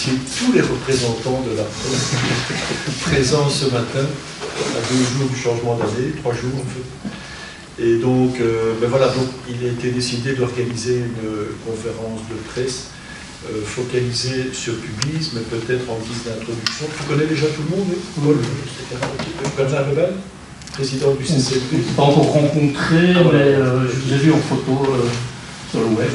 remercier tous les représentants de la presse présents ce matin, à 2 jours du changement d'année, 3 jours en fait. Et donc, ben voilà, donc il a été décidé d'organiser une conférence de presse focalisée sur Publis, mais peut-être en guise d'introduction. Tu connais déjà tout le monde, Paul, Bernard Lebel, président du CCLP. Pas encore rencontré, mais je vous ai vu en photo sur le web.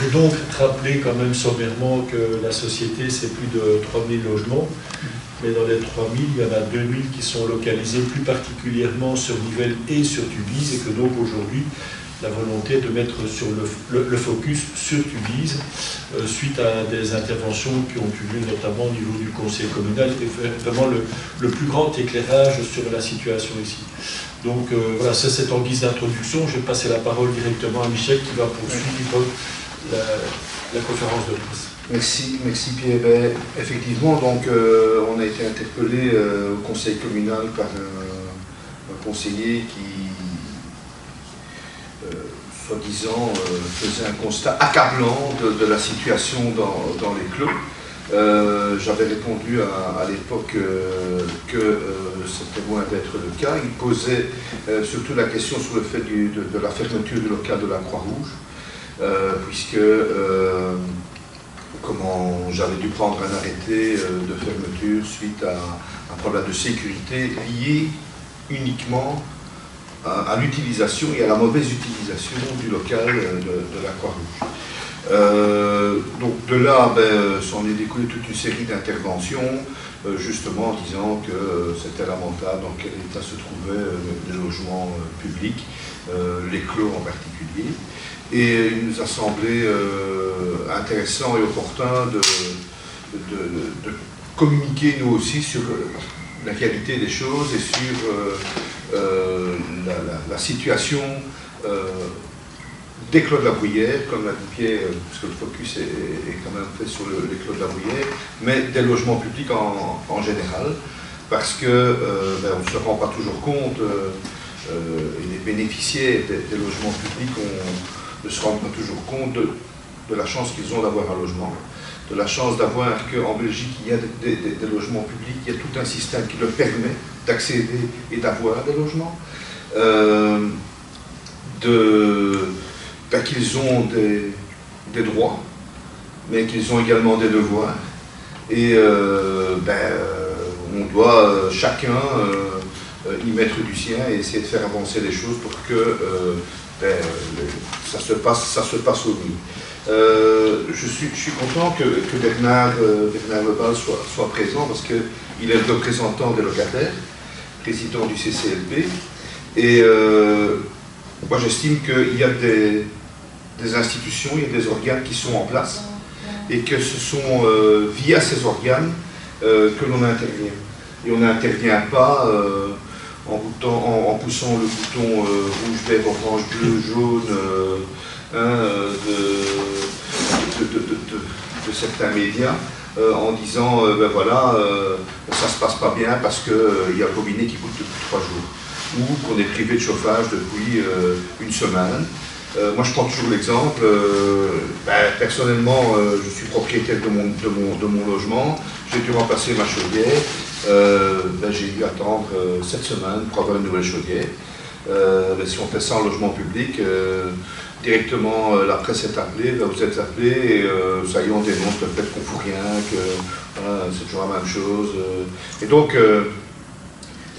Et donc, rappeler quand même sommairement que la société, c'est plus de 3000 logements, mais dans les 3000, il y en a 2000 qui sont localisés plus particulièrement sur Nivelles et sur Tubize, et que donc aujourd'hui, la volonté de mettre sur le focus sur Tubize, suite à des interventions qui ont eu lieu notamment au niveau du conseil communal, et faire vraiment le plus grand éclairage sur la situation ici. Donc voilà, c'est en guise d'introduction. Je vais passer la parole directement à Michel qui va poursuivre la conférence de presse. Merci Pierre. Ben, effectivement, donc, on a été interpellé au conseil communal par un conseiller qui, soi-disant, faisait un constat accablant de la situation dans les clos. J'avais répondu à l'époque que c'était loin d'être le cas. Il posait surtout la question sur le fait de la fermeture du local de la Croix-Rouge, puisque j'avais dû prendre un arrêté de fermeture suite à un problème de sécurité lié uniquement à l'utilisation et à la mauvaise utilisation du local de la Croix-Rouge. Donc de là, s'en est découlé toute une série d'interventions, justement en disant que c'était lamentable dans quel état se trouvaient les logements publics, les clos en particulier. Et il nous a semblé intéressant et opportun de communiquer nous aussi sur la réalité des choses et sur la situation des clos de la Bruyère, comme l'a dit Pierre, parce que le focus est quand même fait sur les clos de la Bruyère, mais des logements publics en général, parce que on ne se rend pas toujours compte, et les bénéficiaires des logements publics ne se rendent pas toujours compte de la chance qu'ils ont d'avoir un logement, de la chance d'avoir qu'en Belgique il y a des logements publics, il y a tout un système qui leur permet d'accéder et d'avoir des logements, qu'ils ont des droits, mais qu'ils ont également des devoirs. Et on doit chacun y mettre du sien et essayer de faire avancer les choses pour que ça se passe au mieux. Je suis content que Bernard Lebal soit présent parce qu'il est le représentant des locataires, président du CCLP. Et moi j'estime qu'il y a des institutions, il y a des organes qui sont en place et que ce sont via ces organes que l'on intervient. Et on n'intervient pas en poussant le bouton rouge, vert, orange, bleu, jaune de certains médias en disant voilà, ça se passe pas bien parce qu'il y a le robinet qui coûte depuis 3 jours ou qu'on est privé de chauffage depuis une semaine. Moi je prends toujours l'exemple, personnellement je suis propriétaire de mon logement, j'ai dû remplacer ma chaudière, j'ai dû attendre 7 semaines pour avoir une nouvelle chaudière. Si on fait ça en logement public, directement la presse est appelée, vous êtes appelé et ça y est, on dénonce le fait qu'on ne fout rien, que voilà, c'est toujours la même chose. Et donc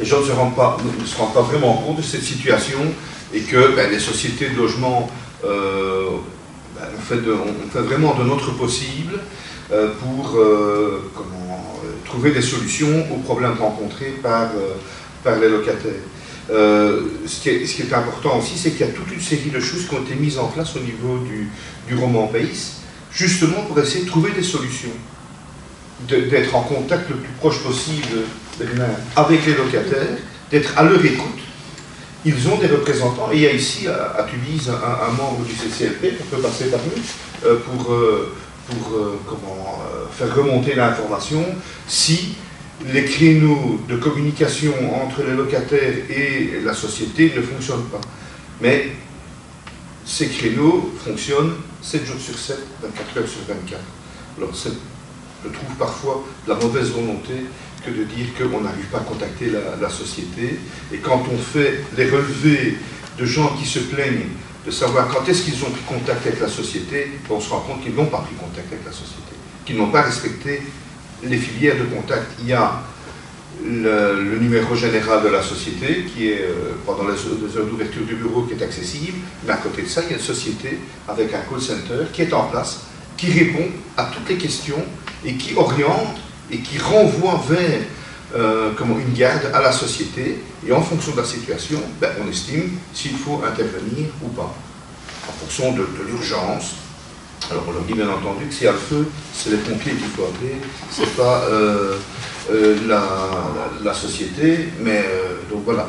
les gens ne se rendent pas vraiment compte de cette situation et que les sociétés de logement on fait vraiment de notre possible pour trouver des solutions aux problèmes rencontrés par les locataires. Ce qui est important aussi, c'est qu'il y a toute une série de choses qui ont été mises en place au niveau du roman Pays, justement pour essayer de trouver des solutions, d'être en contact le plus proche possible avec les locataires, d'être à leur écoute. Ils ont des représentants, et il y a ici à Tubize un membre du CCLP qui peut passer par nous pour faire remonter l'information si les créneaux de communication entre les locataires et la société ne fonctionnent pas. Mais ces créneaux fonctionnent 7 jours sur 7, 24 heures sur 24. Alors je trouve parfois de la mauvaise volonté que de dire qu'on n'arrive pas à contacter la société. Et quand on fait les relevés de gens qui se plaignent de savoir quand est-ce qu'ils ont pris contact avec la société, on se rend compte qu'ils n'ont pas pris contact avec la société, qu'ils n'ont pas respecté les filières de contact. Il y a le numéro général de la société qui est pendant les heures d'ouverture du bureau qui est accessible, mais à côté de ça, il y a une société avec un call center qui est en place, qui répond à toutes les questions et qui oriente et qui renvoie vers une garde à la société, et en fonction de la situation, on estime s'il faut intervenir ou pas, en fonction de l'urgence. Alors on leur dit bien entendu que s'il y a le feu, c'est les pompiers qu'il faut appeler, c'est pas la société, mais donc voilà.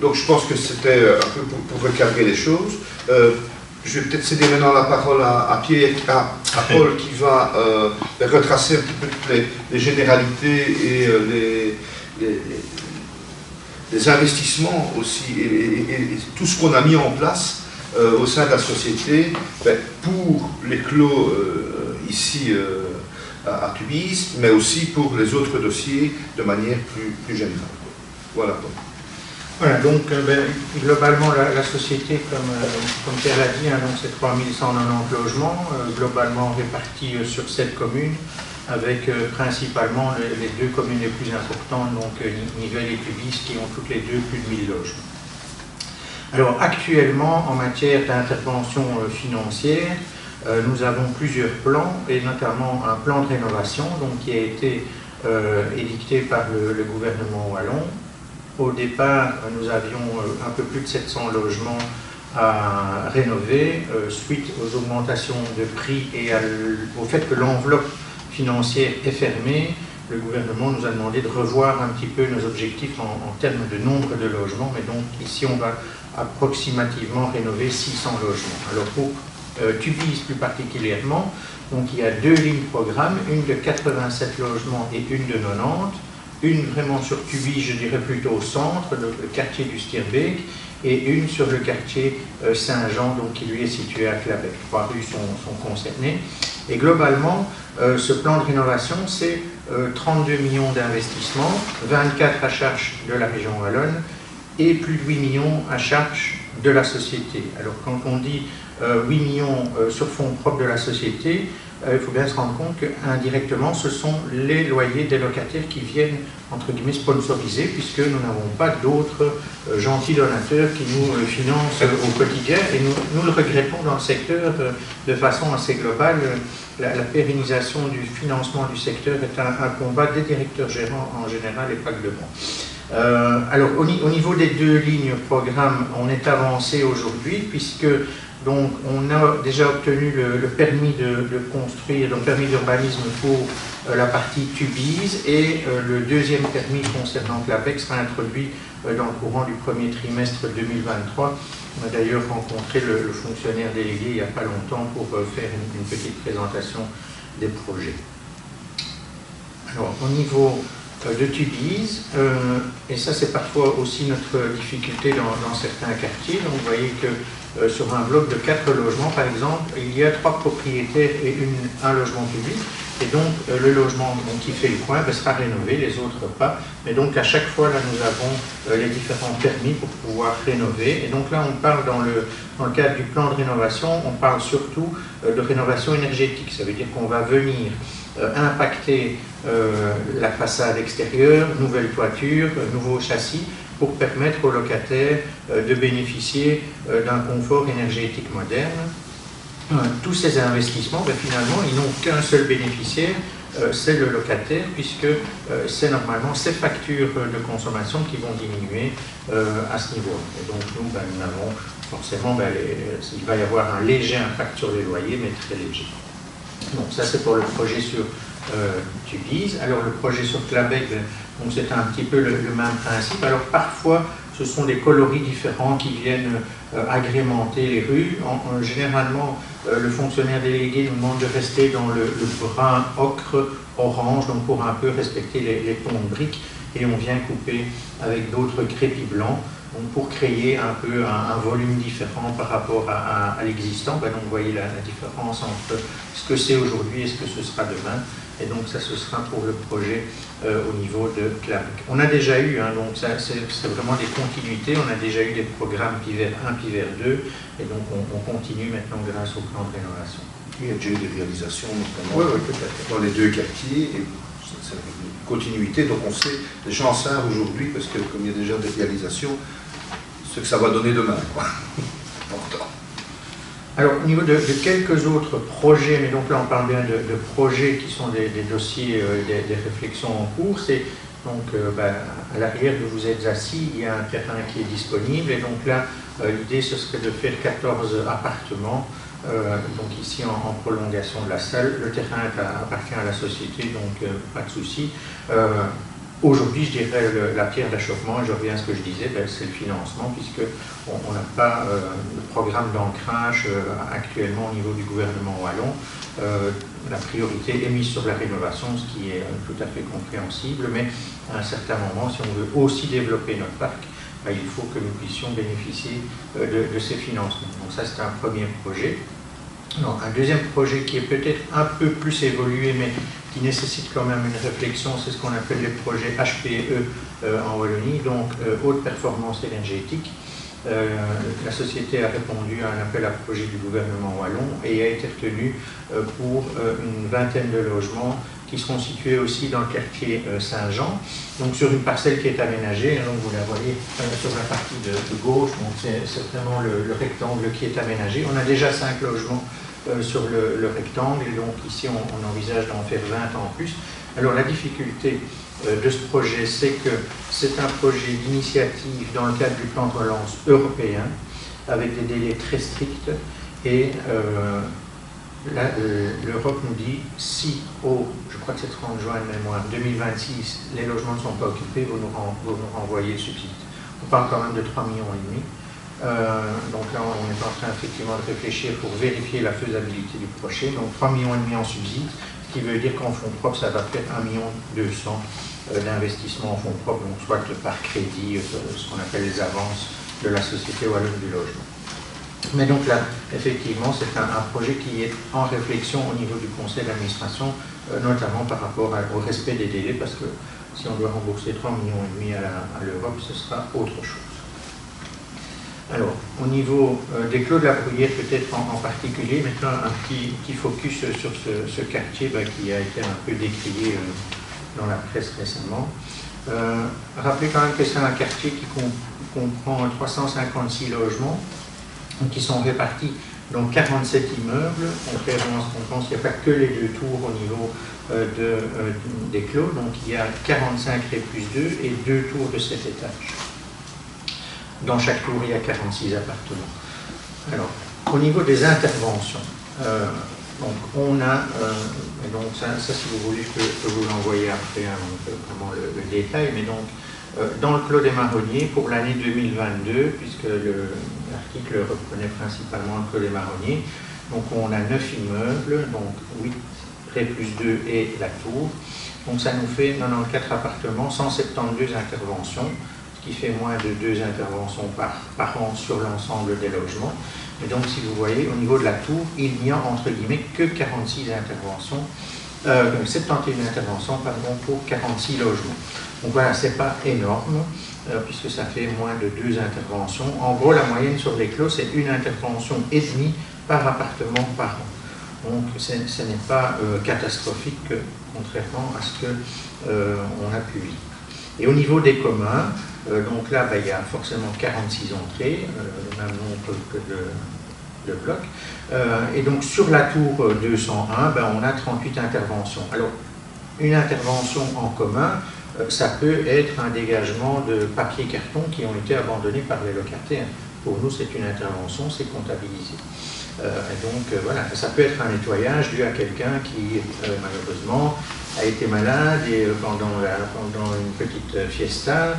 Donc je pense que c'était un peu pour recadrer les choses. Je vais peut-être céder maintenant la parole à Pierre, à Paul, qui va retracer un petit peu toutes les généralités et les investissements aussi, et tout ce qu'on a mis en place au sein de la société pour les clos ici à Tubize, mais aussi pour les autres dossiers de manière plus générale. Voilà. Voilà, donc globalement la société, comme Pierre l'a dit, donc c'est 3190 logements, globalement répartis sur 7 communes, avec principalement les 2 communes les plus importantes, donc Nivelles et Tubize, qui ont toutes les deux plus de 1000 logements. Alors actuellement, en matière d'intervention financière, nous avons plusieurs plans, et notamment un plan de rénovation donc, qui a été édicté par le gouvernement wallon. Au départ, nous avions un peu plus de 700 logements à rénover, suite aux augmentations de prix et au fait que l'enveloppe financière est fermée. Le gouvernement nous a demandé de revoir un petit peu nos objectifs en termes de nombre de logements, mais donc ici on va approximativement rénover 600 logements. Alors pour Tubize plus particulièrement, donc il y a 2 lignes programme, une de 87 logements et une de 90. Une vraiment sur Tubize, je dirais plutôt au centre, le quartier du Stierbeek, et une sur le quartier Saint-Jean, donc qui lui est situé à Clabec. 3 rues sont concernées. Et globalement, ce plan de rénovation, c'est 32 millions d'investissements, 24 à charge de la région wallonne et plus de 8 millions à charge de la société. Alors quand on dit 8 millions sur fonds propres de la société, il faut bien se rendre compte qu'indirectement, ce sont les loyers des locataires qui viennent, entre guillemets, sponsoriser, puisque nous n'avons pas d'autres gentils donateurs qui nous financent au quotidien, et nous le regrettons dans le secteur de façon assez globale. La pérennisation du financement du secteur est un combat des directeurs gérants en général et pas que de moi. Alors, au niveau des 2 lignes programme, on est avancé aujourd'hui, puisque donc, on a déjà obtenu le permis de construire, le permis d'urbanisme pour la partie Tubize, et le 2e permis concernant Clabec sera introduit dans le courant du 1er trimestre 2023. On a d'ailleurs rencontré le fonctionnaire délégué il n'y a pas longtemps pour faire une petite présentation des projets. Alors, au niveau de Tubize, et ça c'est parfois aussi notre difficulté dans certains quartiers. Donc vous voyez que sur un bloc de 4 logements par exemple, il y a 3 propriétaires et un logement public, et donc le logement qui fait le coin sera rénové, les autres pas, mais donc à chaque fois là nous avons les différents permis pour pouvoir rénover, et donc là on parle dans le cadre du plan de rénovation, on parle surtout de rénovation énergétique. Ça veut dire qu'on va venir impacter la façade extérieure, nouvelle toiture, nouveau châssis, pour permettre aux locataires de bénéficier d'un confort énergétique moderne. Tous ces investissements, finalement, ils n'ont qu'un seul bénéficiaire, c'est le locataire, puisque c'est normalement ces factures de consommation qui vont diminuer à ce niveau. Et donc nous avons forcément, il va y avoir un léger impact sur les loyers, mais très léger. Donc ça c'est pour le projet sur Tubize. Alors le projet sur Clabec, c'est un petit peu le même principe. Alors parfois ce sont des coloris différents qui viennent agrémenter les rues. Généralement le fonctionnaire délégué nous demande de rester dans le brun ocre orange, donc pour un peu respecter les tons de briques, et on vient couper avec d'autres crépis blancs Donc pour créer un peu un volume différent par rapport à l'existant. Donc vous voyez la différence entre ce que c'est aujourd'hui et ce que ce sera demain. Et donc ça, ce sera pour le projet au niveau de Claric. On a déjà eu, donc ça c'est vraiment des continuités, on a déjà eu des programmes Pivert 1, Pivert 2, et donc on continue maintenant grâce au plan de rénovation. Il y a déjà eu des réalisations, notamment tout à fait. dans les deux quartiers, et c'est une continuité, donc on sait, les gens savent aujourd'hui, parce que comme il y a déjà des réalisations, ce que ça va donner demain, quoi. Alors, au niveau de quelques autres projets, mais donc là on parle bien de projets qui sont des dossiers, des réflexions en cours, c'est donc à l'arrière de vous êtes assis, il y a un terrain qui est disponible, et donc là l'idée ce serait de faire 14 appartements, donc ici en prolongation de la salle. Le terrain appartient à la société, donc pas de souci. Aujourd'hui, je dirais la pierre d'achoppement, je reviens à ce que je disais, c'est le financement, puisqu'on n'a pas de programme d'ancrage actuellement au niveau du gouvernement wallon. La priorité est mise sur la rénovation, ce qui est tout à fait compréhensible, mais à un certain moment, si on veut aussi développer notre parc, il faut que nous puissions bénéficier de ces financements. Donc ça, c'est un premier projet. Alors, un deuxième projet qui est peut-être un peu plus évolué, mais qui nécessite quand même une réflexion, c'est ce qu'on appelle les projets HPE en Wallonie, donc haute performance énergétique. La société a répondu à un appel à projet du gouvernement wallon et a été retenue pour une vingtaine de logements qui seront situés aussi dans le quartier Saint-Jean, donc sur une parcelle qui est aménagée, donc vous la voyez sur la partie de gauche, donc c'est vraiment le rectangle qui est aménagé. On a déjà 5 logements sur le rectangle, et donc ici on envisage d'en faire 20 en plus. Alors la difficulté de ce projet, c'est que c'est un projet d'initiative dans le cadre du plan de relance européen, avec des délais très stricts, et l'Europe nous dit, si je crois que c'est 30 juin de mémoire, 2026, les logements ne sont pas occupés, vous nous renvoyez le subside. On parle quand même de 3,5 millions. Donc là, on est en train effectivement de réfléchir pour vérifier la faisabilité du projet. Donc 3,5 millions en subside, ce qui veut dire qu'en fonds propres, ça va faire 1,2 million d'investissement en fonds propres, donc soit par crédit, ce qu'on appelle les avances de la Société Wallonne du Logement. Mais donc là, effectivement, c'est un projet qui est en réflexion au niveau du conseil d'administration, notamment par rapport au respect des délais, parce que si on doit rembourser 3,5 millions à l'Europe, ce sera autre chose. Alors, au niveau des Clos de la Bruyère, peut-être en particulier, maintenant un petit focus sur ce quartier qui a été un peu décrié dans la presse récemment. Rappelez quand même que c'est un quartier qui comprend 356 logements, qui sont répartis dans 47 immeubles. Contrairement à ce qu'on pense, il n'y a pas que les 2 tours au niveau des Clos, donc il y a 45 R+2 et 2 tours de 7 étages. Dans chaque tour, il y a 46 appartements. Alors, au niveau des interventions, donc on a, et donc ça si vous voulez, je peux vous l'envoyer après, vraiment le détail, mais donc dans le Clos des Marronniers, pour l'année 2022, puisque l'article reprenait principalement le Clos des Marronniers, donc on a 9 immeubles, donc 8 R+2 et la tour, donc ça nous fait 94 appartements, 172 interventions, ce qui fait moins de 2 interventions par an sur l'ensemble des logements. Et donc, si vous voyez, au niveau de la tour, il n'y a entre guillemets que 46 interventions, 71 interventions pour 46 logements. Donc voilà, c'est pas énorme, puisque ça fait moins de 2 interventions. En gros, la moyenne sur les Clos, c'est 1 intervention et demie par appartement par an. Donc, ce n'est pas catastrophique, contrairement à ce qu'on a pu vivre. Et au niveau des communs, donc là, il y a forcément 46 entrées, le même nombre que de blocs. Et donc sur la tour 201, on a 38 interventions. Alors, une intervention en commun, ça peut être un dégagement de papier-carton qui ont été abandonnés par les locataires. Pour nous, c'est une intervention, c'est comptabilisé. Et donc, voilà, ça peut être un nettoyage dû à quelqu'un qui, malheureusement, a été malade et pendant une petite fiesta,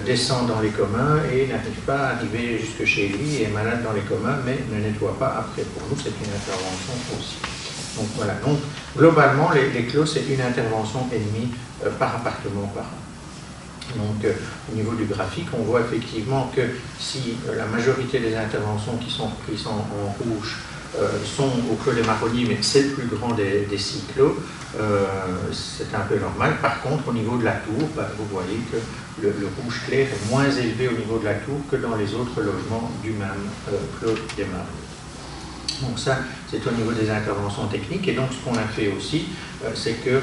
descend dans les communs et n'arrive pas à arriver jusque chez lui, est malade dans les communs, mais ne nettoie pas après. Pour nous, c'est une intervention aussi. Donc voilà, donc globalement, les Clos, c'est 1 intervention et demie par appartement par an. Donc, au niveau du graphique, on voit effectivement que si la majorité des interventions qui sont prises en rouge sont au Clos des Marronniers, mais c'est le plus grand des 6 clos, c'est un peu normal. Par contre, au niveau de la tour, vous voyez que le rouge clair est moins élevé au niveau de la tour que dans les autres logements du même Clos des Marronniers. Donc ça, c'est au niveau des interventions techniques. Et donc, ce qu'on a fait aussi, c'est que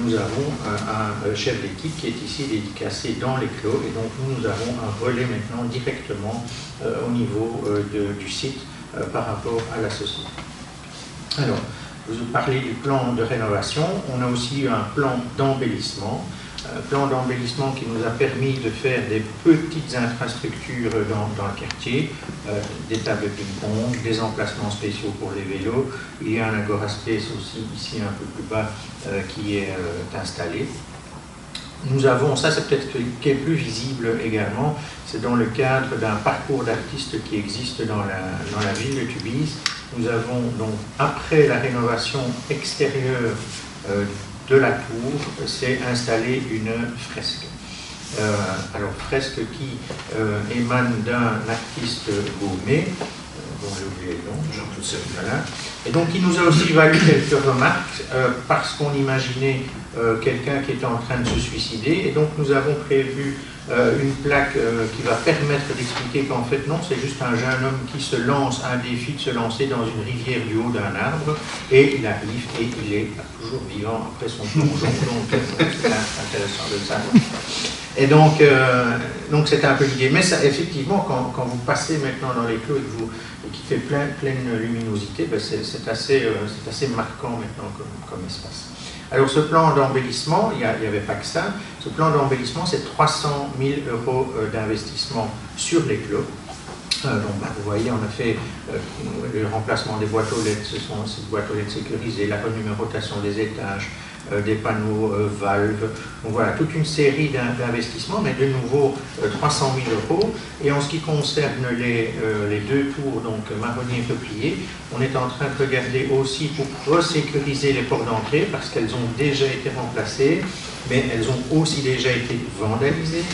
nous avons un chef d'équipe qui est ici dédicacé dans les clos. Et donc, nous avons un relais maintenant directement au niveau du site par rapport à la société. Alors, vous parlez du plan de rénovation. On a aussi eu un plan d'embellissement. Plan d'embellissement qui nous a permis de faire des petites infrastructures dans le quartier, des tables de ping-pong, des emplacements spéciaux pour les vélos. Il y a un agora space aussi ici un peu plus bas qui est installé. Nous avons, ça c'est peut-être qui est plus visible également, c'est dans le cadre d'un parcours d'artistes qui existe dans la ville de Tubize. Nous avons donc, après la rénovation extérieure de la tour, c'est installé une fresque. Alors, fresque qui émane d'un artiste gourmet, dont j'ai oublié le nom, Jean-Claude Servet. Voilà. Et donc, il nous a aussi valu quelques remarques, parce qu'on imaginait quelqu'un qui était en train de se suicider, et donc nous avons prévu une plaque qui va permettre d'expliquer qu'en fait non, c'est juste un jeune homme qui se lance un défi de se lancer dans une rivière du haut d'un arbre, et il arrive et il est toujours vivant après son plongeon, donc c'est intéressant de le savoir. Et donc c'est un peu l'idée. Mais ça, effectivement, quand vous passez maintenant dans les clos et qui fait pleine luminosité, ben c'est assez marquant maintenant comme espace. Alors ce plan d'embellissement, il n'y avait pas que ça. Ce plan d'embellissement, c'est 300 000 € d'investissement sur les clos. Donc vous voyez, on a fait le remplacement des boîtes aux lettres, ce sont ces boîtes aux lettres sécurisées, la renumérotation des étages, des panneaux valves. Donc voilà, toute une série d'investissements, mais de nouveau 300 000 €. Et en ce qui concerne les deux tours, donc Marronnier et Peuplier, on est en train de regarder aussi pour resécuriser les portes d'entrée, parce qu'elles ont déjà été remplacées, mais elles ont aussi déjà été vandalisées.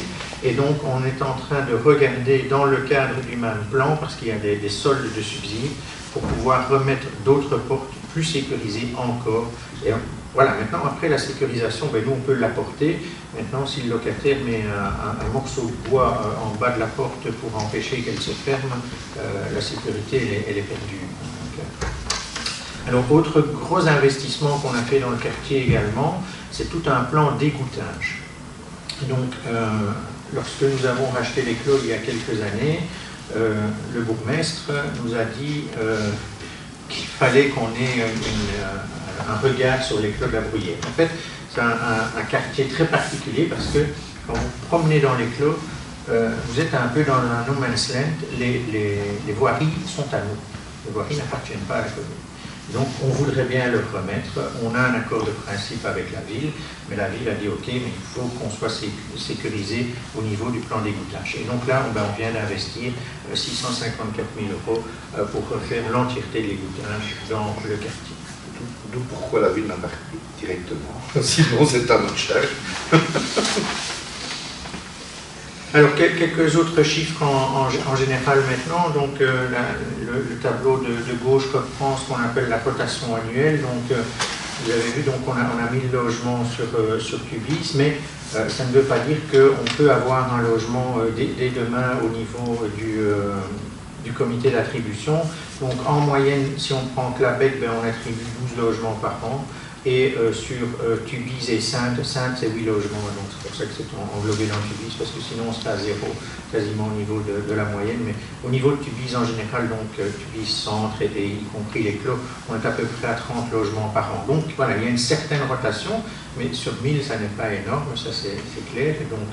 Et donc, on est en train de regarder dans le cadre du même plan, parce qu'il y a des soldes de subsides, pour pouvoir remettre d'autres portes plus sécurisées encore. Et voilà, maintenant, après la sécurisation, ben, nous, on peut l'apporter. Maintenant, si le locataire met un morceau de bois en bas de la porte pour empêcher qu'elle se ferme, la sécurité, elle est perdue. Alors, autre gros investissement qu'on a fait dans le quartier également, c'est tout un plan d'égouttage. Donc, lorsque nous avons racheté les clos il y a quelques années, le bourgmestre nous a dit qu'il fallait qu'on ait un regard sur les clos de la Bruyère. En fait, c'est un quartier très particulier parce que quand vous promenez dans les clos, vous êtes un peu dans un no man's land. Les voiries sont à nous. Les voiries n'appartiennent pas à la commune. Donc, on voudrait bien le remettre. On a un accord de principe avec la ville, mais la ville a dit OK, mais il faut qu'on soit sécurisé au niveau du plan d'égouttage. Et donc là, on vient d'investir 654 000 € pour refaire l'entièreté de l'égouttage dans le quartier. D'où pourquoi la ville n'a pas directement. Sinon, c'est à notre charge. Alors, quelques autres chiffres en général maintenant. Donc, le tableau de gauche reprend ce qu'on appelle la cotation annuelle. Donc, vous avez vu, donc on a 1000 logements sur Tubize, mais ça ne veut pas dire qu'on peut avoir un logement dès demain au niveau du comité d'attribution. Donc, en moyenne, si on prend Clabec, on attribue 12 logements par an. Et sur Tubize et Saintes, c'est 8 logements, donc c'est pour ça que c'est englobé dans Tubize, parce que sinon on serait à 0, quasiment au niveau de la moyenne. Mais au niveau de Tubize en général, donc Tubize centre et y compris les clos, on est à peu près à 30 logements par an. Donc voilà, il y a une certaine rotation, mais sur 1000, ça n'est pas énorme, ça c'est clair. Et donc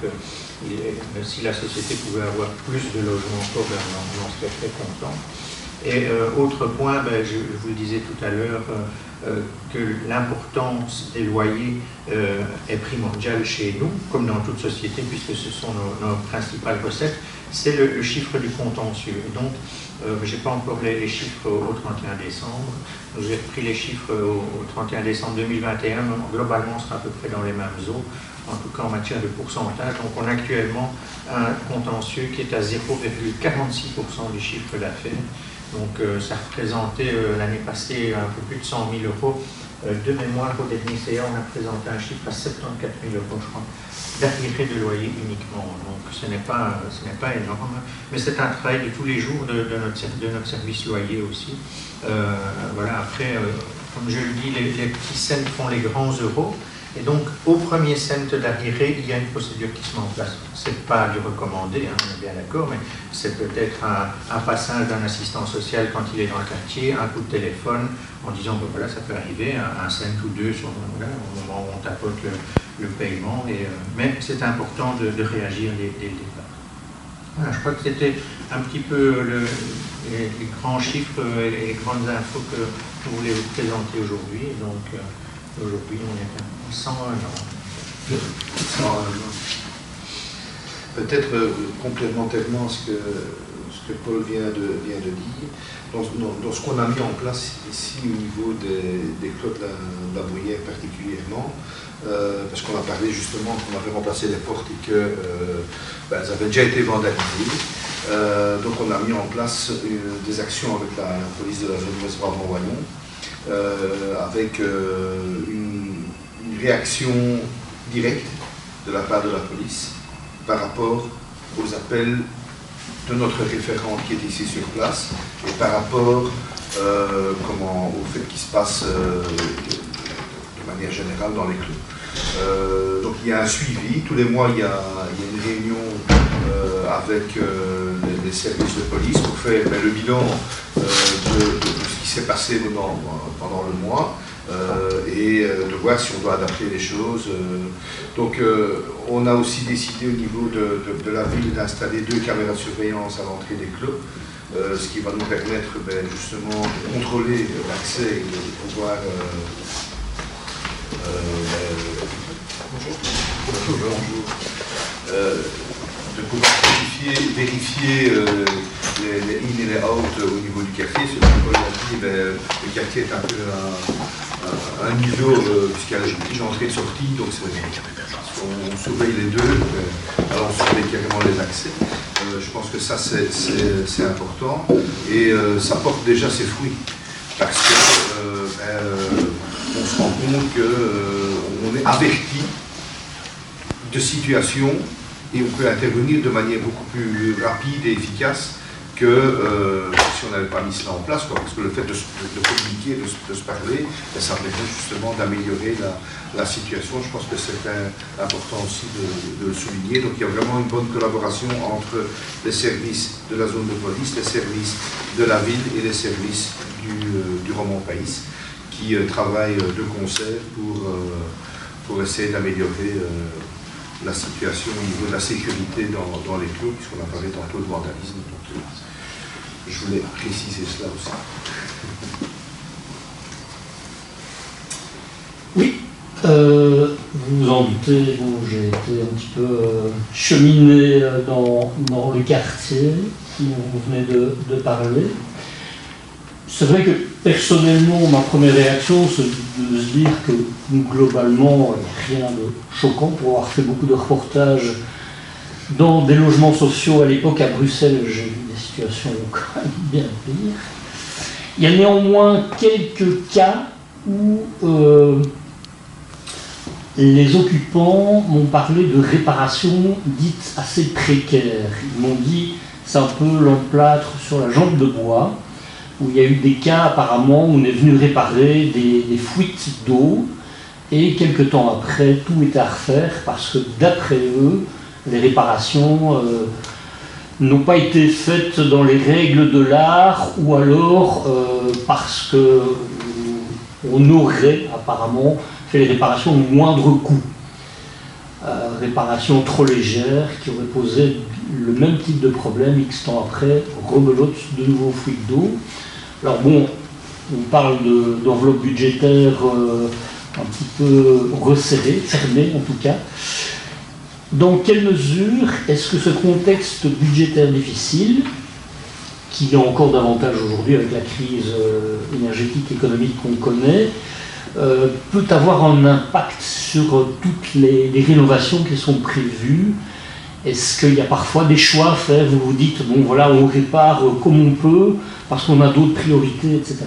si la société pouvait avoir plus de logements encore, on en serait très content. Et autre point, je vous le disais tout à l'heure, que l'importance des loyers est primordiale chez nous, comme dans toute société, puisque ce sont nos principales recettes. c'est le chiffre du contentieux. Et donc, je n'ai pas encore les chiffres au 31 décembre. J'ai repris les chiffres au 31 décembre 2021. Globalement, on sera à peu près dans les mêmes eaux, en tout cas en matière de pourcentage. Donc, on a actuellement un contentieux qui est à 0,46% du chiffre d'affaires. Donc, ça représentait l'année passée un peu plus de 100 000 euros. De mémoire, au dernier CA, on a présenté un chiffre à 74 000 euros, je crois, d'arriérés de loyer uniquement. Donc ce n'est pas énorme, mais c'est un travail de tous les jours de notre service loyer aussi. Voilà, après, comme je le dis, les petits cents font les grands euros. Et donc, au premier cent d'arriéré, il y a une procédure qui se met en place. Ce n'est pas du recommandé, hein, on est bien d'accord, mais c'est peut-être un passage d'un assistant social quand il est dans le quartier, un coup de téléphone en disant, ben voilà, ça peut arriver, un cent ou deux sur, voilà, au moment où on tapote le paiement. Mais c'est important de réagir dès le départ. Voilà, je crois que c'était un petit peu les grands chiffres et les grandes infos que je voulais vous présenter aujourd'hui. Donc, aujourd'hui, on est à 101 ans. Peut-être complémentairement ce que Paul vient de dire, dans ce qu'on a mis en place ici au niveau des clos de la Bruyère particulièrement, parce qu'on a parlé justement qu'on avait remplacé les portes et qu'elles avaient déjà été vandalisées. Donc on a mis en place des actions avec la police de la zone Ouest Brabant-Wallon, avec une réaction directe de la part de la police par rapport aux appels de notre référent qui est ici sur place et par rapport au fait qu'il se passe de manière générale dans les clos. Donc il y a un suivi, tous les mois il y a une réunion avec les services de police pour faire le bilan de ce qui s'est passé pendant le mois et de voir si on doit adapter les choses. Donc on a aussi décidé au niveau de la ville d'installer 2 caméras de surveillance à l'entrée des clos, ce qui va nous permettre justement de contrôler l'accès et de pouvoir de pouvoir vérifier les in et les out au niveau du quartier. Ce que Paul a dit, le quartier est un peu un niveau, puisqu'il y a les entrées et sorties, donc on surveille les deux, alors on surveille carrément les accès. Je pense que ça c'est important et ça porte déjà ses fruits, parce que on se rend compte qu'on est averti de situations et on peut intervenir de manière beaucoup plus rapide et efficace que si on n'avait pas mis cela en place, parce que le fait de communiquer, de se parler, ça permet justement d'améliorer la situation. Je pense que c'est important aussi de le souligner. Donc il y a vraiment une bonne collaboration entre les services de la zone de police, les services de la ville et les services du Romand Pays qui travaillent de concert pour essayer d'améliorer la situation au niveau de la sécurité dans les clos, puisqu'on a parlé tantôt de vandalisme. Donc, je voulais préciser cela aussi. Oui, vous vous en doutez, j'ai été un petit peu cheminé dans le quartier dont vous venez de parler. C'est vrai que personnellement, ma première réaction, c'est de se dire que globalement, il n'y a rien de choquant pour avoir fait beaucoup de reportages dans des logements sociaux. À l'époque, à Bruxelles, j'ai vu des situations quand même bien pires. Il y a néanmoins quelques cas où les occupants m'ont parlé de réparations dites assez précaires. Ils m'ont dit, c'est un peu l'emplâtre sur la jambe de bois, où il y a eu des cas apparemment où on est venu réparer des fuites d'eau et quelques temps après tout était à refaire parce que d'après eux les réparations n'ont pas été faites dans les règles de l'art ou alors parce qu'on aurait apparemment fait les réparations au moindre coût. Réparations trop légères qui auraient posé le même type de problème X temps après, rebelote de nouveaux fuites d'eau. Alors bon, on parle d'enveloppe budgétaire un petit peu resserrée, fermée en tout cas. Dans quelle mesure est-ce que ce contexte budgétaire difficile, qui est encore davantage aujourd'hui avec la crise énergétique, économique qu'on connaît, peut avoir un impact sur toutes les rénovations qui sont prévues? Est-ce qu'il y a parfois des choix à faire? Vous vous dites, bon voilà, on répare comme on peut, parce qu'on a d'autres priorités, etc.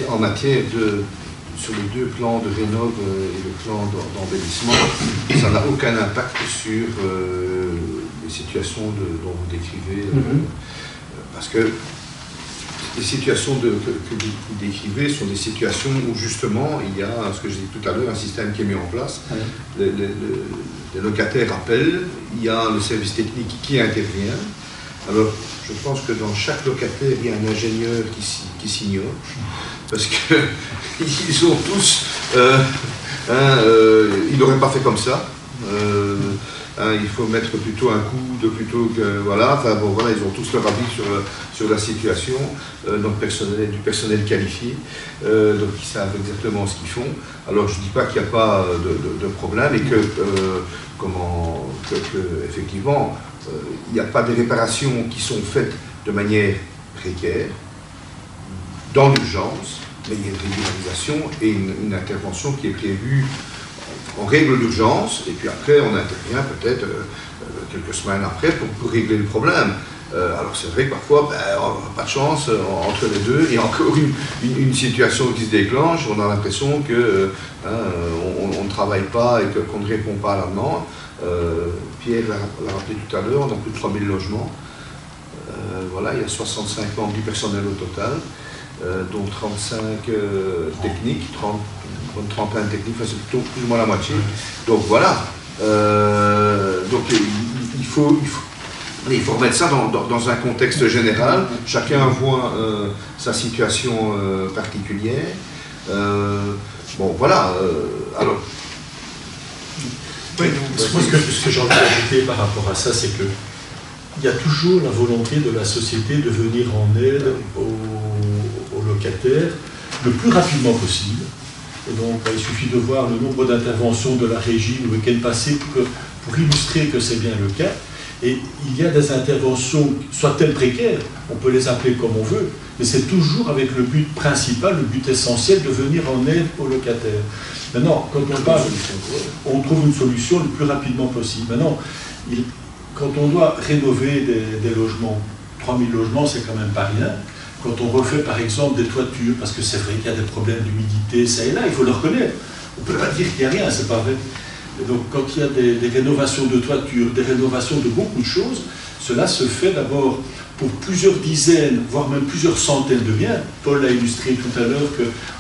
En matière sur les deux plans de rénov et le plan d'embellissement, ça n'a aucun impact sur les situations dont vous décrivez, parce que les situations que vous décrivez sont des situations où justement il y a, ce que j'ai dit tout à l'heure, un système qui est mis en place. Les locataires appellent, il y a le service technique qui intervient. Alors, je pense que dans chaque locataire, il y a un ingénieur qui s'ignore, parce qu'ils ont tous, ils n'auraient pas fait comme ça. Il faut mettre plutôt un coude plutôt que voilà. Enfin bon, voilà, ils ont tous leur avis sur la situation. Donc du personnel qualifié, donc ils savent exactement ce qu'ils font. Alors je dis pas qu'il n'y a pas de problème et que effectivement il n'y a pas de réparations qui sont faites de manière précaire dans l'urgence, mais il y a une régularisation et une intervention qui est prévue en règle d'urgence, et puis après on intervient peut-être quelques semaines après pour régler le problème. Alors c'est vrai que parfois, on n'a pas de chance entre les deux, il y a encore une situation qui se déclenche, on a l'impression que on ne travaille pas et qu'on ne répond pas à la demande. Pierre l'a rappelé tout à l'heure, on a plus de 3000 logements. Voilà, il y a 65 membres du personnel au total, dont 35 techniques, une trentaine techniques, enfin, c'est plutôt plus ou moins la moitié. Donc voilà, donc il faut remettre ça dans un contexte général. Chacun voit sa situation particulière. Bon voilà, alors... Oui, moi, ce que j'ai envie d'ajouter par rapport à ça, c'est que il y a toujours la volonté de la société de venir en aide aux locataires le plus rapidement possible. Et donc, il suffit de voir le nombre d'interventions de la régie le week-end passé pour illustrer que c'est bien le cas. Et il y a des interventions, soient-elles précaires, on peut les appeler comme on veut, mais c'est toujours avec le but principal, le but essentiel de venir en aide aux locataires. Maintenant, quand on parle, on trouve une solution le plus rapidement possible. Maintenant, quand on doit rénover des logements, 3000 logements, c'est quand même pas rien. Quand on refait par exemple des toitures, parce que c'est vrai qu'il y a des problèmes d'humidité, ça et là, il faut le reconnaître. On ne peut pas dire qu'il n'y a rien, c'est pas vrai. Et donc quand il y a des rénovations de toitures, des rénovations de beaucoup de choses, cela se fait d'abord pour plusieurs dizaines, voire même plusieurs centaines de biens. Paul l'a illustré tout à l'heure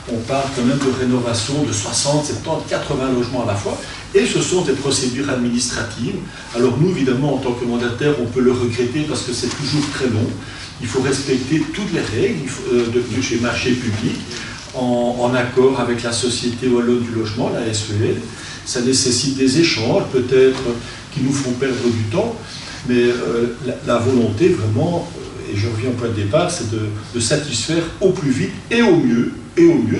qu'on parle quand même de rénovation de 60, 70, 80 logements à la fois, et ce sont des procédures administratives. Alors nous, évidemment, en tant que mandataire, on peut le regretter parce que c'est toujours très long. Il faut respecter toutes les règles de chez marché public, en accord avec la Société Wallonne du Logement, la SEL. Ça nécessite des échanges, peut-être, qui nous font perdre du temps, mais la volonté, vraiment, et je reviens au point de départ, c'est de satisfaire au plus vite et au mieux,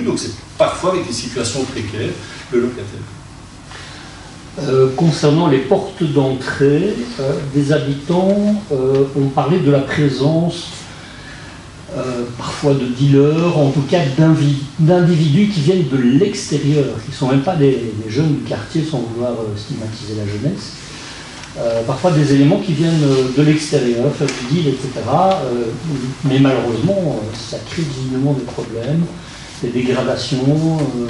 donc c'est parfois avec des situations précaires, le locataire. Concernant les portes d'entrée des habitants, on parlait de la présence parfois de dealers, en tout cas d'individus qui viennent de l'extérieur, qui ne sont même pas des jeunes du quartier sans vouloir stigmatiser la jeunesse. Parfois des éléments qui viennent de l'extérieur, faire du deal, etc. Mais malheureusement, ça crée visiblement des problèmes, des dégradations,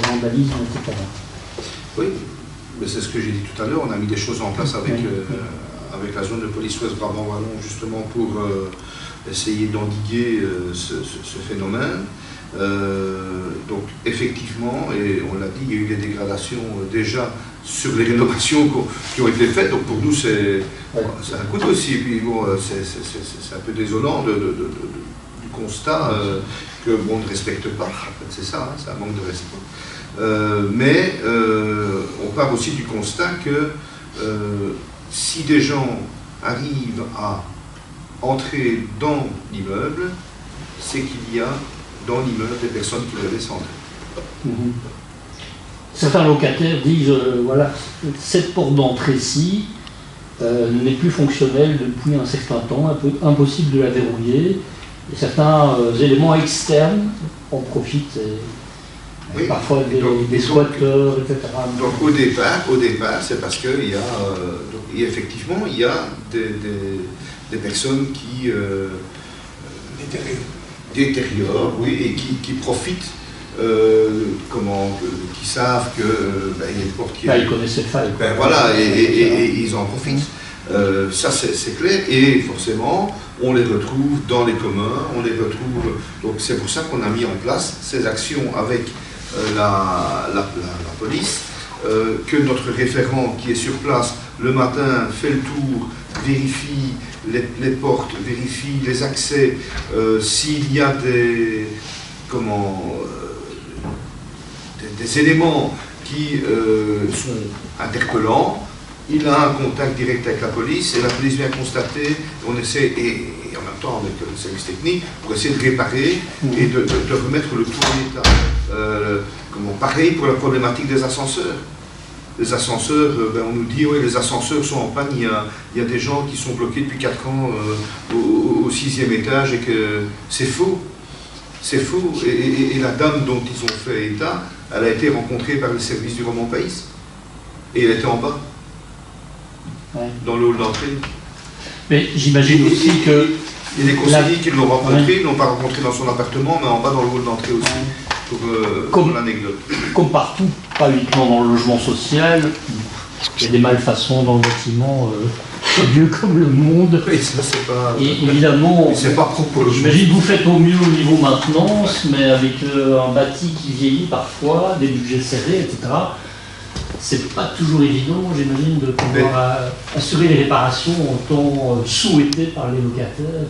vandalisme, etc. Oui, mais c'est ce que j'ai dit tout à l'heure, on a mis des choses en place avec la zone de police Ouest Brabant-Wallon justement pour essayer d'endiguer ce phénomène. Donc effectivement, et on l'a dit, il y a eu des dégradations déjà sur les rénovations qui ont été faites, donc pour nous c'est un coup aussi, et puis bon, c'est un peu désolant du constat que on ne respecte pas, en fait, c'est ça, c'est un manque de respect. Mais on part aussi du constat que si des gens arrivent à entrer dans l'immeuble, c'est qu'il y a dans l'immeuble des personnes qui le laissent entrer. certains locataires disent voilà, cette porte d'entrée-ci n'est plus fonctionnelle depuis un certain temps, un peu impossible de la verrouiller. Et certains éléments externes en profitent, Oui. parfois Donc, des squatteurs, etc. Donc au départ, c'est parce qu'il y a, effectivement, il y a des personnes qui détériorent, oui, et qui profitent, qui savent que il y a une porte qui Là, ils connaissent les failles. ben voilà, et ils en profitent. Ça c'est clair, et forcément on les retrouve dans les communs, on les retrouve. Donc c'est pour ça qu'on a mis en place ces actions avec la police, que notre référent qui est sur place le matin fait le tour, vérifie les portes, vérifie les accès, s'il y a des éléments qui sont interpellants. Il a un contact direct avec la police et la police vient constater, on essaie, et en même temps avec le service technique, pour essayer de réparer et de remettre le tout en état. Pareil pour la problématique des ascenseurs. Les ascenseurs, on nous dit oui, les ascenseurs sont en panne, il y a des gens qui sont bloqués depuis 4 ans au 6e étage et que c'est faux. C'est faux. Et la dame dont ils ont fait état, elle a été rencontrée par le service du Roman Pays. Et elle était en bas. Ouais. Dans le hall d'entrée. Mais j'imagine aussi que... Et les conseillers qui l'ont rencontré, ils ne l'ont pas rencontré dans son appartement, mais en bas dans le hall d'entrée aussi, pour l'anecdote. Comme partout, pas uniquement dans le logement social, il y a des malfaçons dans le bâtiment, vieux comme le monde. Oui, ça c'est pas... Et évidemment, c'est pas propre. J'imagine que vous faites au mieux au niveau maintenance, mais avec un bâti qui vieillit parfois, des budgets serrés, etc. C'est pas toujours évident, j'imagine, de pouvoir assurer les réparations en temps souhaité par les locataires.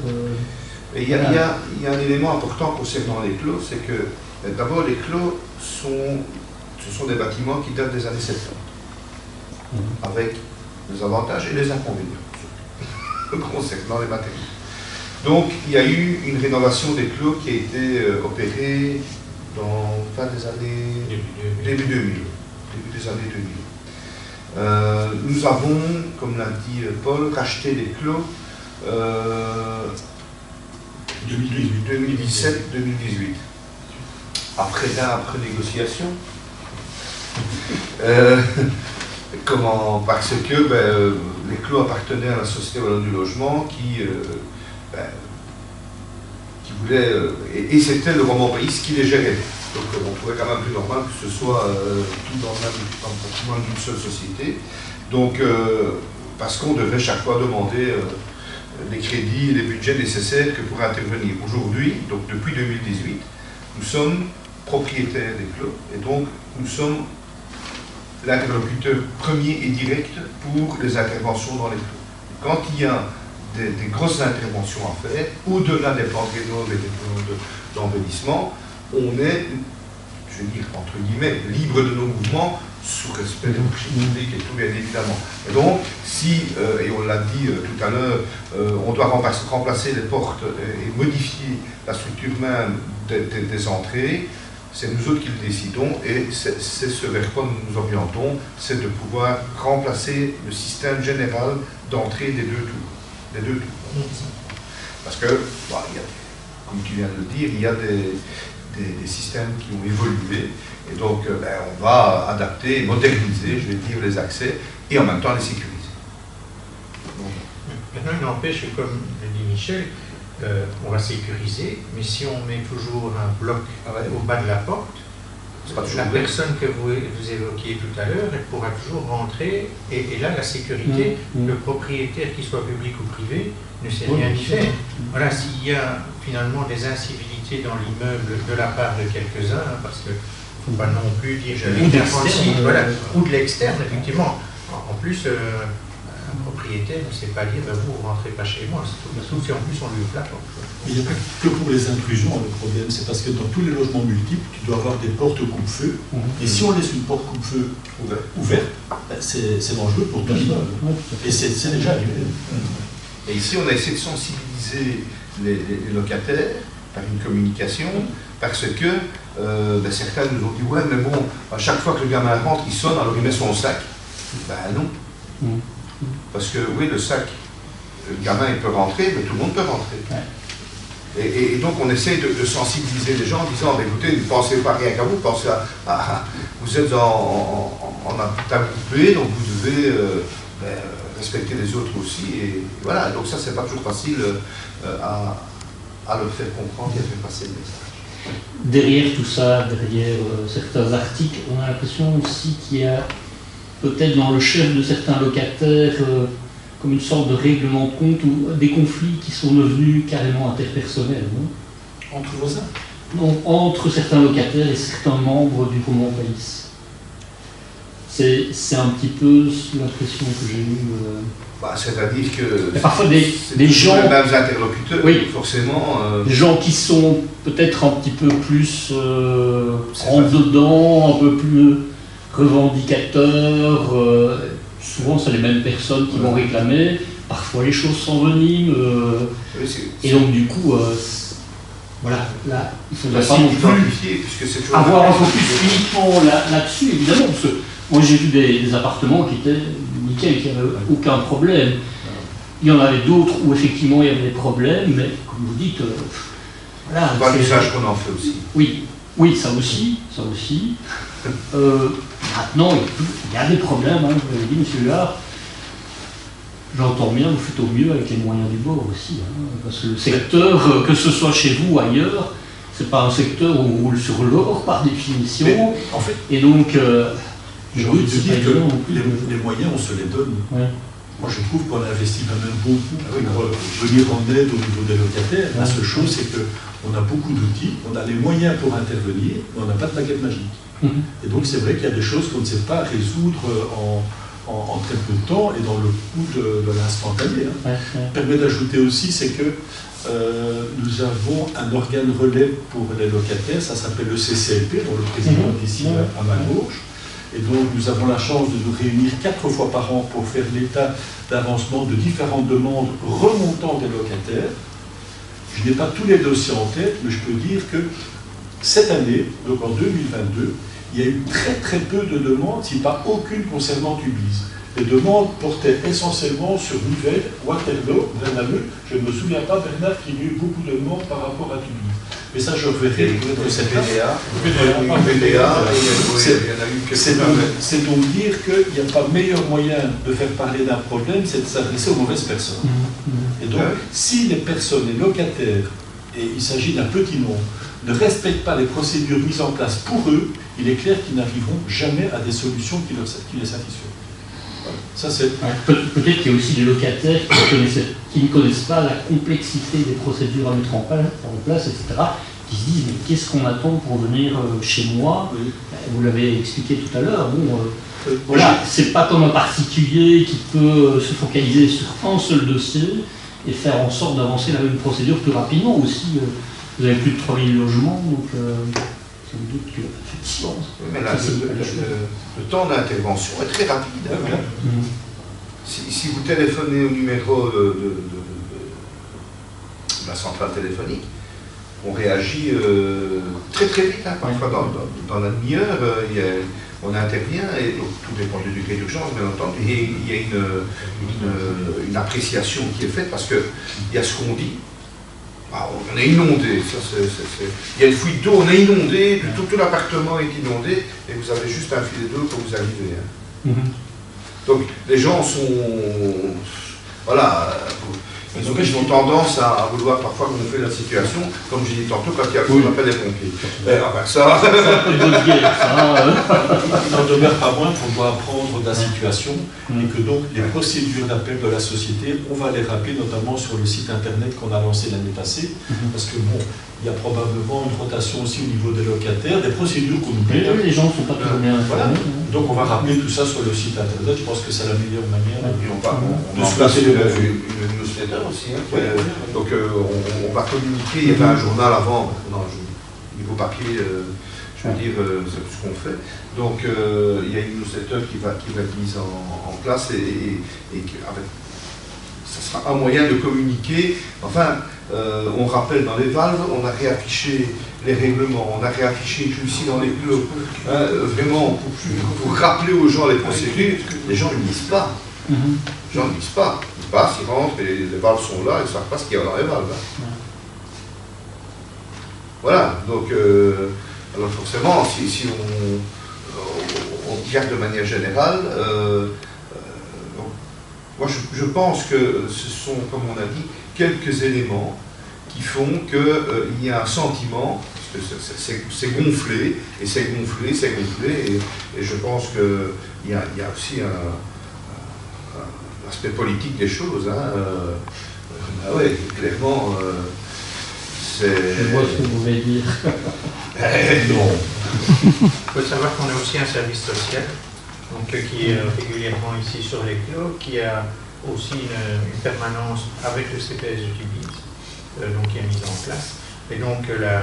Il y a un élément important concernant les clos, c'est que d'abord les clos ce sont des bâtiments qui datent des années 70, avec les avantages et les inconvénients concernant les matériaux. Donc il y a eu une rénovation des clos qui a été opérée dans fin des années début 2000. Début des années 2000. Nous avons, comme l'a dit Paul, racheté les clos 2017-2018. Après négociation. Parce que les clos appartenaient à la Société Wallonne du Logement qui voulait, et c'était le Roman Pays qui les gérait. Donc on trouvait quand même plus normal que ce soit tout dans le patrimoine d'une seule société. Donc, parce qu'on devait chaque fois demander les crédits et les budgets nécessaires que pour intervenir. Aujourd'hui, donc depuis 2018, nous sommes propriétaires des clos et donc nous sommes l'interlocuteur premier et direct pour les interventions dans les clos. Quand il y a des grosses interventions à faire, au-delà des plans de rénovation et des plans d'embellissement, on est, je veux dire, entre guillemets, libre de nos mouvements, sous respect des marchés publics et tout, bien évidemment. Et donc, si, et on l'a dit tout à l'heure, on doit remplacer les portes et modifier la structure même des entrées, c'est nous autres qui le décidons et c'est ce vers quoi nous nous orientons, c'est de pouvoir remplacer le système général d'entrée des deux tours. Parce que, comme tu viens de le dire, il y a des systèmes qui ont évolué et donc on va adapter, moderniser, je vais dire, les accès et en même temps les sécuriser. Bon. Maintenant, il n'empêche que, comme le dit Michel, on va sécuriser, mais si on met toujours un bloc au bas de la porte, la personne que vous évoquiez tout à l'heure, elle pourra toujours rentrer et là la sécurité, le propriétaire, qu'il soit public ou privé, ne sait rien y faire. Voilà, s'il y a finalement des incivilités dans l'immeuble de la part de quelques-uns, parce que il ne faut pas non plus dire j'avais bien pensé, voilà, ou de l'externe, effectivement. En plus, un propriétaire ne sait pas dire vous ne rentrez pas chez moi, surtout si en plus on lui ouvre la porte. Mais il n'y a pas que pour les intrusions le problème, c'est parce que dans tous les logements multiples, tu dois avoir des portes coupe-feu. Et si on laisse une porte coupe-feu ouverte, c'est dangereux pour tout le monde. Et c'est déjà arrivé. Et ici, on a essayé de sensibiliser les locataires par une communication, parce que certains nous ont dit ouais mais bon, à chaque fois que le gamin rentre, il sonne, alors il met son sac. Ben non. Parce que oui, le sac, le gamin il peut rentrer, mais tout le monde peut rentrer. Et donc on essaie de sensibiliser les gens en disant écoutez, ne pensez pas rien qu'à vous, pensez vous êtes en habitat groupé, donc vous devez respecter les autres aussi. Et voilà, donc ça c'est pas toujours facile à le faire comprendre et à faire passer le message. Derrière tout ça, derrière certains articles, on a l'impression aussi qu'il y a peut-être dans le chef de certains locataires comme une sorte de règlement de compte ou des conflits qui sont devenus carrément interpersonnels, non? Entre voisins? Non, entre certains locataires et certains membres du groupement Pays. C'est un petit peu l'impression que j'ai eue. C'est-à-dire que parfois des gens, les mêmes interlocuteurs, oui, forcément. Des gens qui sont peut-être un petit peu plus en dedans, un peu plus revendicateurs. Souvent, c'est les mêmes personnes qui vont réclamer. Parfois, les choses s'enveniment. Et donc, du coup, voilà, là, il faudrait pas non plus avoir un focus uniquement là-dessus, évidemment, parce que moi, j'ai vu des appartements qui étaient nickel, qui n'avaient aucun problème. Il y en avait d'autres où, effectivement, il y avait des problèmes, mais comme vous dites, voilà. C'est pas l'usage qu'on en fait aussi. Oui, ça aussi. Maintenant, il y a des problèmes, hein, vous l'avez dit, monsieur Huard. J'entends bien, vous faites au mieux avec les moyens du bord aussi. Hein, parce que le secteur, que ce soit chez vous ou ailleurs, c'est pas un secteur où on roule sur l'or par définition. Mais, en fait, et donc, j'ai envie de dire que les moyens, on se les donne. Ouais. Moi, je trouve qu'on investit quand même beaucoup pour venir en aide au niveau des locataires. La seule chose, c'est qu'on a beaucoup d'outils, on a les moyens pour intervenir, mais on n'a pas de baguette magique. Et donc, c'est vrai qu'il y a des choses qu'on ne sait pas résoudre en très peu de temps et dans le coup de l'instantané. Permet d'ajouter aussi, c'est que nous avons un organe relais pour les locataires, ça s'appelle le CCLP, dont le président est ici à ma gauche. Et donc nous avons la chance de nous réunir 4 fois par an pour faire l'état d'avancement de différentes demandes remontant des locataires. Je n'ai pas tous les dossiers en tête, mais je peux dire que cette année, donc en 2022, il y a eu très peu de demandes, si pas aucune concernant Tubize. Les demandes portaient essentiellement sur Nivelles, Waterloo, Vernameux. Je ne me souviens pas, Bernard, qu'il y a eu beaucoup de demandes par rapport à Tubize. Mais ça, je reverrai de cette c'est donc dire qu'il n'y a pas meilleur moyen de faire parler d'un problème, c'est de s'adresser aux mauvaises personnes. Et donc, si les personnes, les locataires, et il s'agit d'un petit nombre, ne respectent pas les procédures mises en place pour eux, il est clair qu'ils n'arriveront jamais à des solutions qui les satisfont. Voilà. Ça, c'est... Peut-être qu'il y a aussi des locataires qui ne connaissent pas la complexité des procédures à mettre en place, etc., qui se disent mais qu'est-ce qu'on attend pour venir chez moi? Vous l'avez expliqué tout à l'heure. Voilà, c'est pas comme un particulier qui peut se focaliser sur un seul dossier et faire en sorte d'avancer la même procédure plus rapidement aussi. Vous avez plus de 3000 logements, donc sans doute que effectivement. Mais là, le temps d'intervention est très rapide. Si vous téléphonez au numéro de la centrale téléphonique, on réagit très vite. Parfois, dans la demi-heure, on intervient, et donc, tout dépend du degré d'urgence, bien entendu. Et il y a une appréciation qui est faite, parce qu'il y a ce qu'on dit. On est inondé, il y a une fuite d'eau, on est inondé, tout l'appartement est inondé, et vous avez juste un filet d'eau pour vous arriver. Donc, les gens sont... Voilà... Ils ont tendance à vouloir parfois gonfler la situation, comme j'ai dit tantôt, quand il y a qu'on appelle les pompiers. Ça... Il n'en demeure pas moins qu'on doit apprendre de la situation et que donc les procédures d'appel de la société, on va les rappeler notamment sur le site internet qu'on a lancé l'année passée, parce que bon, il y a probablement une rotation aussi au niveau des locataires, des procédures qu'on oublie. Les gens ne sont pas toujours bien informés. Donc on va rappeler tout ça sur le site internet, je pense que c'est la meilleure manière de se placer une newsletter aussi. Donc on va communiquer, il y avait un journal avant, niveau papier, je veux dire, c'est ce qu'on fait. Donc il y a une newsletter qui va être mise en place et avec, ça sera un moyen de communiquer. Enfin, on rappelle dans les valves, on a réaffiché les règlements, on a réaffiché tout ici dans les clos. Vraiment, pour rappeler aux gens les procédures, les gens ne lisent pas. Les gens ne lisent pas. Ils passent, ils rentrent, et les valves sont là, ils ne savent pas ce qu'il y a dans les valves. Voilà, donc, alors forcément, si on regarde de manière générale, moi je pense que ce sont, comme on a dit, quelques éléments qui font qu'il y a un sentiment, parce que c'est gonflé, et c'est gonflé, et je pense qu'il y a aussi un aspect politique des choses. Oui, clairement, c'est... Je vois ce que vous voulez dire. Non. Il faut savoir qu'on a aussi un service social, donc, qui est régulièrement ici sur les clos, qui a aussi une permanence avec le CPS de Tubize, donc qui est mise en place. Et donc la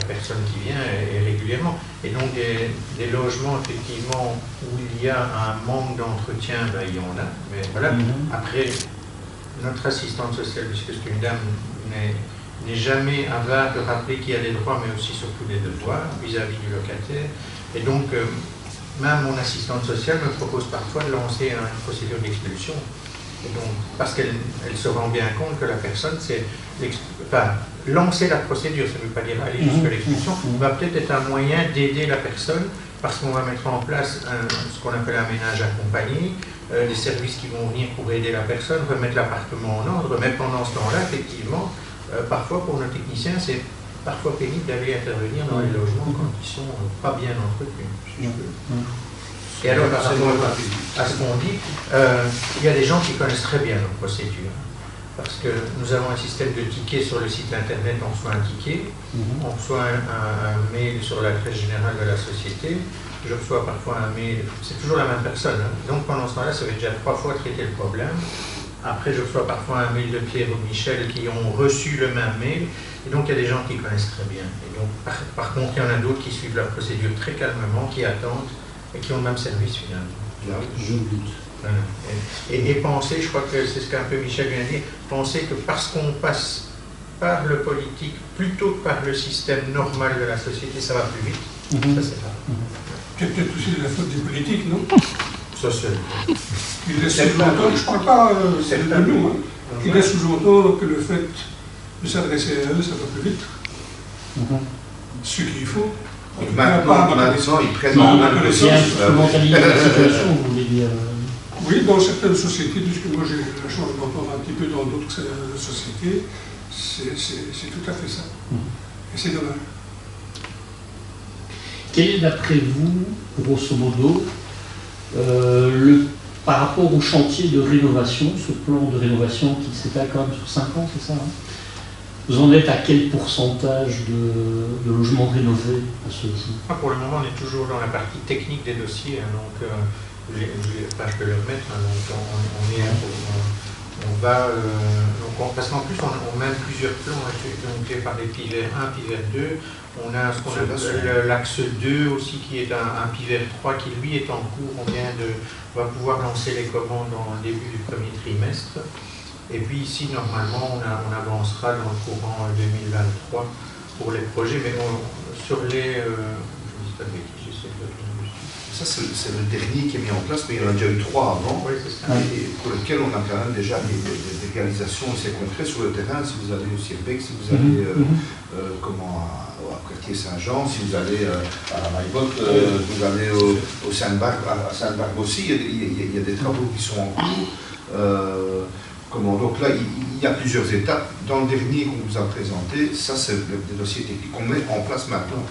personne qui vient est régulièrement. Et donc des logements effectivement où il y a un manque d'entretien, ben, il y en a. Mais voilà. Après, notre assistante sociale, puisque c'est une dame, n'est jamais avare de rappeler qu'il y a des droits, mais aussi surtout des devoirs vis-à-vis du locataire. Et donc, même mon assistante sociale me propose parfois de lancer une procédure d'expulsion. Et donc, parce qu'elle se rend bien compte que la personne, lancer la procédure, ça ne veut pas dire aller jusqu'à l'expulsion, va peut-être être un moyen d'aider la personne, parce qu'on va mettre en place ce qu'on appelle un ménage accompagné, des services qui vont venir pour aider la personne, remettre l'appartement en ordre, mais pendant ce temps-là, effectivement, parfois pour nos techniciens, c'est parfois pénible d'aller intervenir dans les logements quand ils sont pas bien entretenus, si je peux. Et alors, par rapport à ce qu'on dit, il y a des gens qui connaissent très bien nos procédures. Parce que nous avons un système de tickets sur le site internet, on reçoit un ticket, on reçoit un mail sur l'adresse générale de la société, je reçois parfois un mail, c'est toujours la même personne, hein. Donc pendant ce temps-là, ça fait déjà 3 fois traiter le problème. Après, je reçois parfois un mail de Pierre ou Michel qui ont reçu le même mail, et donc il y a des gens qui connaissent très bien. Et donc, par contre, il y en a d'autres qui suivent la procédure très calmement, qui attendent, et qui ont le même service finalement. Je doute. Voilà. Et penser, je crois que c'est ce qu'un peu Michel vient de dire, penser que parce qu'on passe par le politique plutôt que par le système normal de la société, ça va plus vite, ça c'est pas. C'est peut-être aussi de la faute des politiques, non? Ça c'est... Il laisse sous-entendre, je ne parle pas de nous, hein. Il laisse sous-entendre que le fait de s'adresser à eux, ça va plus vite. Ce qu'il faut. Maintenant, ils prennent en main le dossier. Vous voulez dire Oui, dans certaines sociétés, puisque moi j'ai la chance d'entendre un petit peu dans d'autres sociétés, c'est tout à fait ça. Et c'est dommage. Quel est d'après vous, grosso modo, par rapport au chantier de rénovation, ce plan de rénovation qui s'étale quand même sur 5 ans, c'est ça, hein? Vous en êtes à quel pourcentage de logements rénovés à ce jour? Pour le moment, on est toujours dans la partie technique des dossiers, hein, donc je peux le remettre, hein, donc on va, parce qu'en plus on mène plusieurs plans, donc par des pivers 1, pivers 2, on a ce qu'on appelle l'axe 2 aussi qui est un pivers 3 qui lui est en cours, on va pouvoir lancer les commandes dans le début du premier trimestre. Et puis ici, normalement, on avancera dans le courant 2023 pour les projets, mais sur les... je ne dis pas de bêtises, j'essaie de... Ça, c'est le dernier qui est mis en place, mais il y en a déjà eu 3 avant, oui, c'est ça. Et pour lequel on a quand même déjà des réalisations assez concrètes sur le terrain. Si vous allez au Sirbec, si vous allez au quartier Saint-Jean, si vous allez à la Maillebotte, vous allez au Sainte-Barbe, à Sainte-Barbe aussi, il y a des travaux qui sont en cours. Donc là, il y a plusieurs étapes. Dans le dernier qu'on vous a présenté, ça c'est des dossiers techniques qu'on met en place maintenant.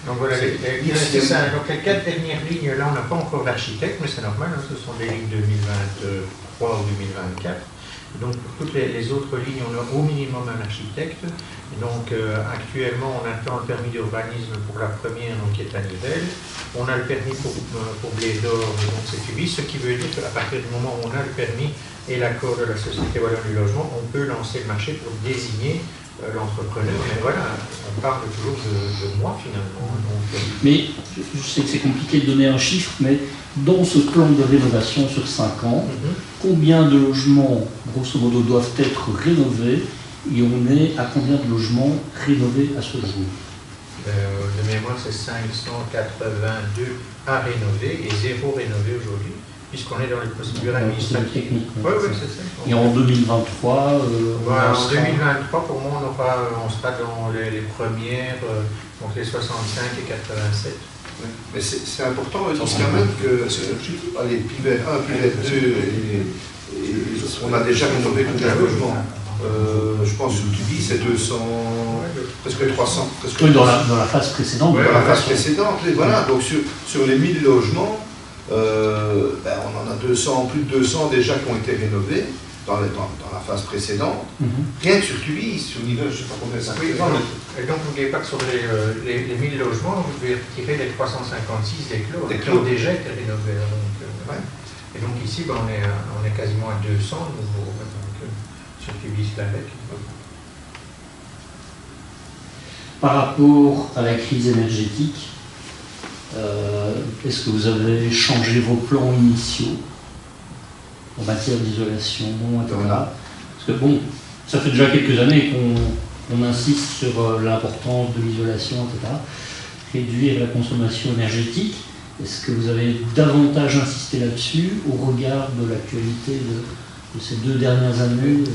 Donc voilà, donc les 4 dernières lignes, là on n'a pas encore d'architecte, mais c'est normal, hein, ce sont des lignes 2023 ou 2024. Donc pour toutes les autres lignes, on a au minimum un architecte. Et donc actuellement, on attend le permis d'urbanisme pour la première, donc qui est à Nivelles. On a le permis pour Blédor, donc c'est Tubize, ce qui veut dire qu'à partir du moment où on a le permis et l'accord de la Société Wallonne du Logement, on peut lancer le marché pour désigner l'entrepreneur. Mais voilà, on parle toujours de moi finalement. Donc, mais je sais que c'est compliqué de donner un chiffre, mais dans ce plan de rénovation sur 5 ans, combien de logements, grosso modo, doivent être rénovés Et on est à combien de logements rénovés à ce jour? De mémoire, c'est 582 à rénover et 0 rénové aujourd'hui, puisqu'on est dans les procédures administratives. Technique. Oui, oui, c'est ça. Et en 2023, Voilà, en 2023, pour moi, on sera dans les premières, donc les 65 et 87. Ouais. Mais c'est important aussi quand même que allez, Pivert 1, Pivert 2, on a déjà rénové tout un logement. Je pense que Tubi, c'est 200, presque 300. Presque oui, dans la phase précédente. Dans la phase précédente, et voilà. Donc sur les 1000 logements, on en a 200, plus de 200 déjà qui ont été rénovés dans la phase précédente. Rien que sur Tubi, sur niveau, je ne sais pas combien ça fait. Et donc, n'oubliez pas que sur les 1000 logements, vous devez retirer les 356 des clos qui ont déjà été rénovés. Donc, et donc ici, on est quasiment à 200 nouveaux. Sur Tubi-Slavec. Par rapport à la crise énergétique, est-ce que vous avez changé vos plans initiaux en matière d'isolation, etc. Parce que bon, ça fait déjà quelques années qu'on insiste sur l'importance de l'isolation, etc. Réduire la consommation énergétique. Est-ce que vous avez davantage insisté là-dessus au regard de l'actualité de ces 2 dernières années?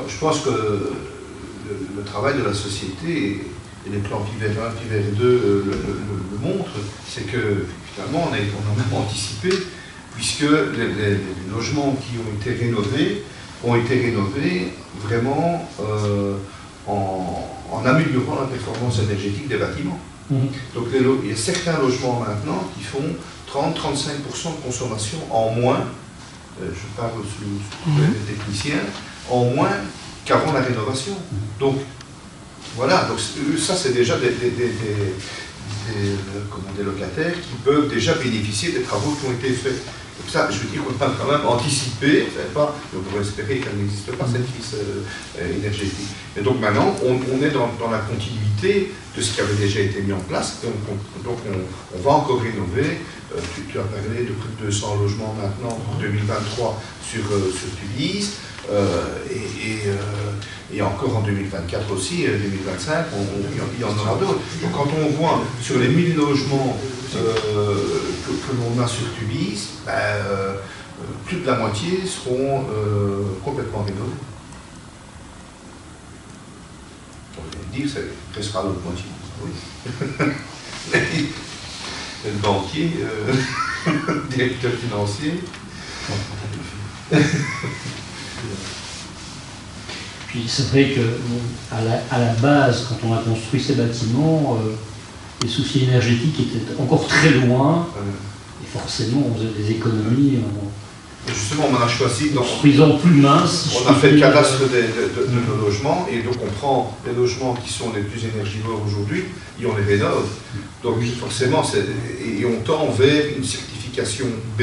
Je pense que le travail de la société et les plans Pivert 1, Pivert 2 le montrent, c'est que finalement on a même anticipé, puisque les logements qui ont été rénovés vraiment en améliorant la performance énergétique des bâtiments. Donc il y a certains logements maintenant qui font 30-35% de consommation en moins, je parle sous les techniciens, en moins qu'avant la rénovation. Donc voilà, donc ça c'est déjà des locataires qui peuvent déjà bénéficier des travaux qui ont été faits. Donc ça, je veux dire qu'on a quand même anticipé, on pourrait espérer qu'elle n'existe pas, cette crise énergétique. Et donc maintenant, on est dans la continuité de ce qui avait déjà été mis en place. Donc on va encore rénover. Tu as parlé de plus de 200 logements maintenant pour 2023 sur Tubize. Et encore en 2024 aussi, 2025, il y en aura d'autres. Donc quand on voit sur les 1000 logements que l'on a sur Tubize, plus de la moitié seront complètement rénovés. On va dire que ce sera l'autre moitié. Oui. Le banquier, directeur financier. Puis c'est vrai que à la base, quand on a construit ces bâtiments, les soucis énergétiques étaient encore très loin, et forcément on faisait des économies Justement, on a choisi, en construisant plus mince. On a fait le cadastre de nos logements, et donc on prend les logements qui sont les plus énergivores aujourd'hui, et on les rénove. Donc forcément, et on tend vers une certification B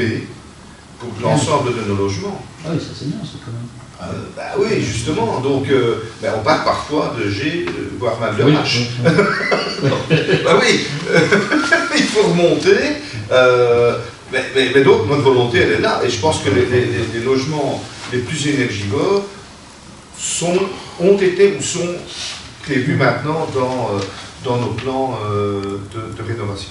pour l'ensemble de nos logements. Ah oui, ça c'est bien, c'est quand même. Oui, justement. Donc, on part parfois de G, voire même de H. Oui, il faut remonter. Mais donc, notre volonté, elle est là. Et je pense que les logements les plus énergivores ont été ou sont prévus maintenant dans nos plans de rénovation.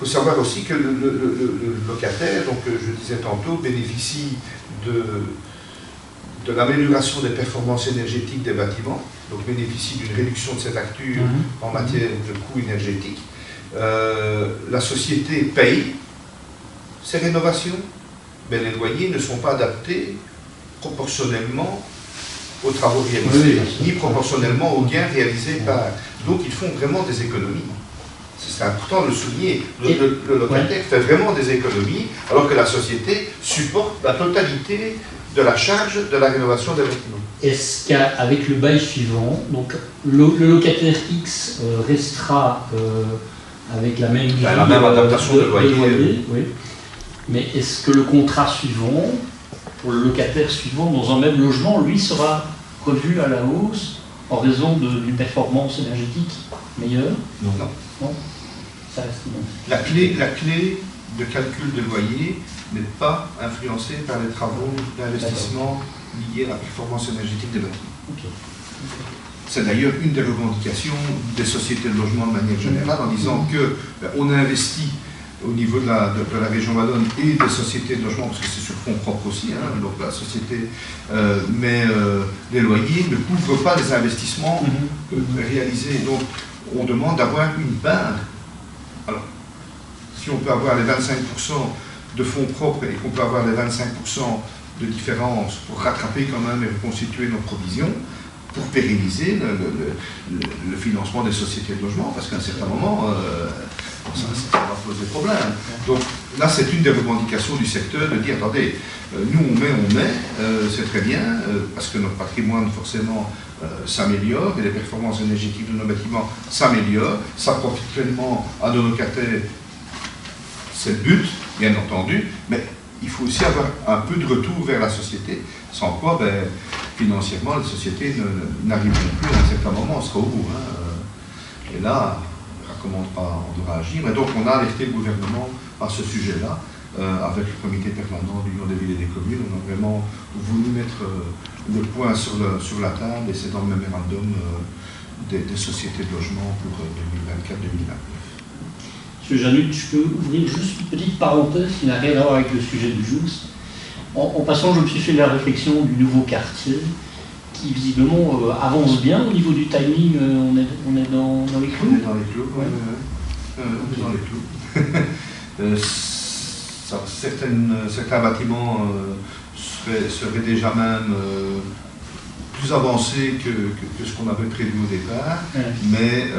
Il faut savoir aussi que le locataire, donc je disais tantôt, bénéficie de l'amélioration des performances énergétiques des bâtiments, donc bénéficie d'une réduction de ses factures en matière de coûts énergétiques. La société paye ces rénovations, mais les loyers ne sont pas adaptés proportionnellement aux travaux réalisés, ni proportionnellement aux gains réalisés par. Donc ils font vraiment des économies. C'est important de le souligner. Le locataire fait vraiment des économies, alors que la société supporte la totalité de la charge de la rénovation des bâtiments. Est-ce qu'avec le bail suivant, donc le locataire X restera avec la même grille, la même adaptation de loyer, oui. Mais est-ce que le contrat suivant, pour le locataire suivant, dans un même logement, lui sera revu à la hausse en raison d'une performance énergétique meilleure? Non. Non, ça reste bon. La clé de calcul de loyer n'est pas influencée par les travaux d'investissement liées à la performance énergétique des bâtiments. Ok. C'est d'ailleurs une des revendications des sociétés de logement de manière générale, en disant que on investit au niveau de la région wallonne et des sociétés de logement, parce que c'est sur fonds propres aussi, hein, donc la société, mais les loyers ne couvrent pas les investissements réalisés. Donc on demande d'avoir une part. Alors, si on peut avoir les 25% de fonds propres et qu'on peut avoir les 25% de différence pour rattraper quand même et reconstituer nos provisions, pour pérenniser le financement des sociétés de logement, parce qu'à un certain moment, ça va poser problème. Donc là, c'est une des revendications du secteur de dire, attendez, nous on met, c'est très bien, parce que notre patrimoine forcément s'améliore et les performances énergétiques de nos bâtiments s'améliorent, ça profite pleinement à nos locataires, c'est le but, bien entendu, mais il faut aussi avoir un peu de retour vers la société, sans quoi, financièrement, les sociétés n'arriveront plus à un certain moment, on sera au bout. Et là, comment on devra agir. Mais donc on a alerté le gouvernement à ce sujet-là, avec le comité permanent de l'Union des villes et des communes. On a vraiment voulu mettre le point sur la table, et c'est dans le mémorandum des sociétés de logement pour 2024-2029. Monsieur Janut, je peux ouvrir juste une petite parenthèse qui n'a rien à voir avec le sujet du jour. En passant, je me suis fait la réflexion du nouveau quartier, qui visiblement avance bien au niveau du timing. On est dans les clous. On est dans les clous, ouais. On est dans les clous. Certains bâtiments seraient déjà même plus avancés que ce qu'on avait prévu au départ, mais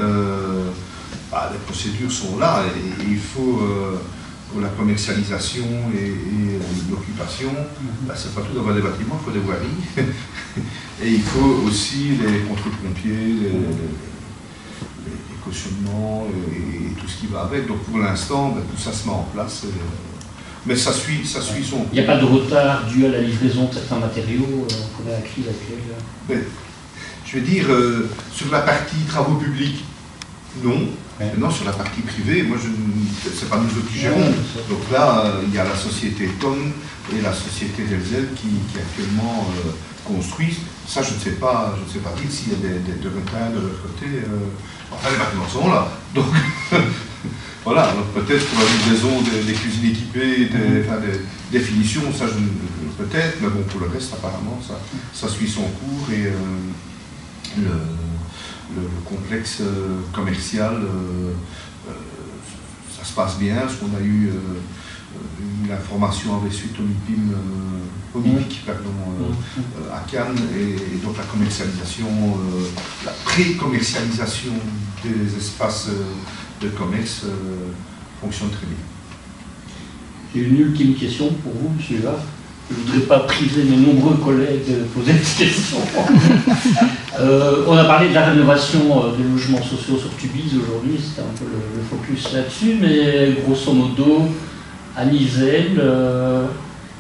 les procédures sont là et il faut, pour la commercialisation et l'occupation, c'est pas tout d'avoir des bâtiments, il faut des voiries. Et il faut aussi les contrôles-pompiers, les cautionnements et tout ce qui va avec. Donc pour l'instant, tout ça se met en place. Mais ça suit son cours. Il n'y a pas de retard dû à la livraison de certains matériaux qu'on a acquis avec je veux dire, sur la partie travaux publics, non. Maintenant, sur la partie privée, moi, c'est pas nous qui gérons. Donc là, il y a la société TOM et la société Delzel qui actuellement construisent. Ça, je ne sais pas dire s'il y a des retards de leur côté. Enfin, les bâtiments sont là. Donc, voilà. Donc peut-être pour la livraison des cuisines équipées, des finitions, ça, peut-être. Mais bon, pour le reste, apparemment, ça suit son cours et le complexe commercial, ça se passe bien, parce qu'on a eu l'information avec suite au MIPIC, à Cannes, et donc la commercialisation, la pré-commercialisation des espaces de commerce fonctionne très bien. J'ai une ultime question pour vous, M. Huard. Je ne voudrais pas priver mes nombreux collègues de poser des questions. On a parlé de la rénovation des logements sociaux sur Tubize aujourd'hui, c'était un peu le focus là-dessus, mais grosso modo, à Nivelles,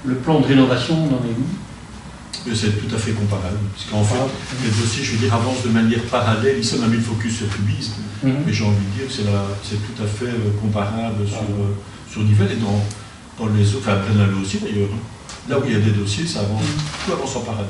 le plan de rénovation, on en est où? C'est tout à fait comparable, parce qu'en fait, les dossiers, je veux dire, avancent de manière parallèle. Ici, on a mis le focus sur Tubize, mais j'ai envie de dire que c'est tout à fait comparable sur Nivelles et dans les autres, enfin, plein aussi d'ailleurs. Là où il y a des dossiers, ça avance, tout avance en parallèle.